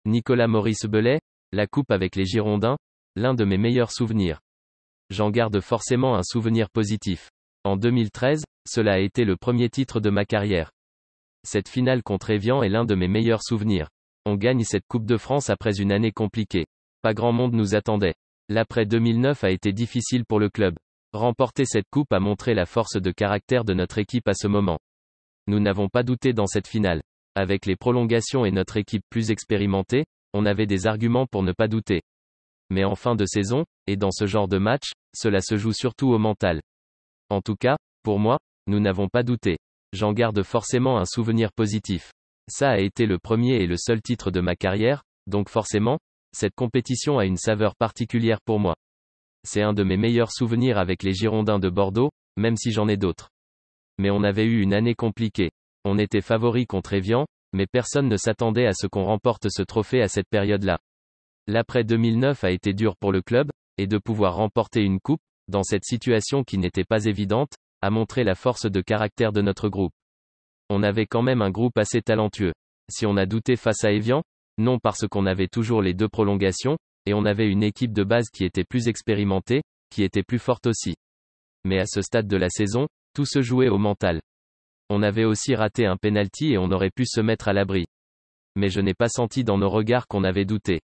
Nicolas Maurice Bellet, la coupe avec les Girondins, l'un de mes meilleurs souvenirs. J'en garde forcément un souvenir positif. En 2013, cela a été le premier titre de ma carrière. Cette finale contre Évian est l'un de mes meilleurs souvenirs. On gagne cette Coupe de France après une année compliquée. Pas grand monde nous attendait. L'après 2009 a été difficile pour le club. Remporter cette coupe a montré la force de caractère de notre équipe à ce moment. Nous n'avons pas douté dans cette finale. Avec les prolongations et notre équipe plus expérimentée, on avait des arguments pour ne pas douter. Mais en fin de saison, et dans ce genre de match, cela se joue surtout au mental. En tout cas, pour moi, nous n'avons pas douté. J'en garde forcément un souvenir positif. Ça a été le premier et le seul titre de ma carrière, donc forcément, cette compétition a une saveur particulière pour moi. C'est un de mes meilleurs souvenirs avec les Girondins de Bordeaux, même si j'en ai d'autres. Mais on avait eu une année compliquée. On était favori contre Évian, mais personne ne s'attendait à ce qu'on remporte ce trophée à cette période-là. L'après 2009 a été dur pour le club, et de pouvoir remporter une coupe, dans cette situation qui n'était pas évidente, a montré la force de caractère de notre groupe. On avait quand même un groupe assez talentueux. Si on a douté face à Évian, non parce qu'on avait toujours les 2 prolongations, et on avait une équipe de base qui était plus expérimentée, qui était plus forte aussi. Mais à ce stade de la saison, tout se jouait au mental. On avait aussi raté un penalty et on aurait pu se mettre à l'abri. Mais je n'ai pas senti dans nos regards qu'on avait douté.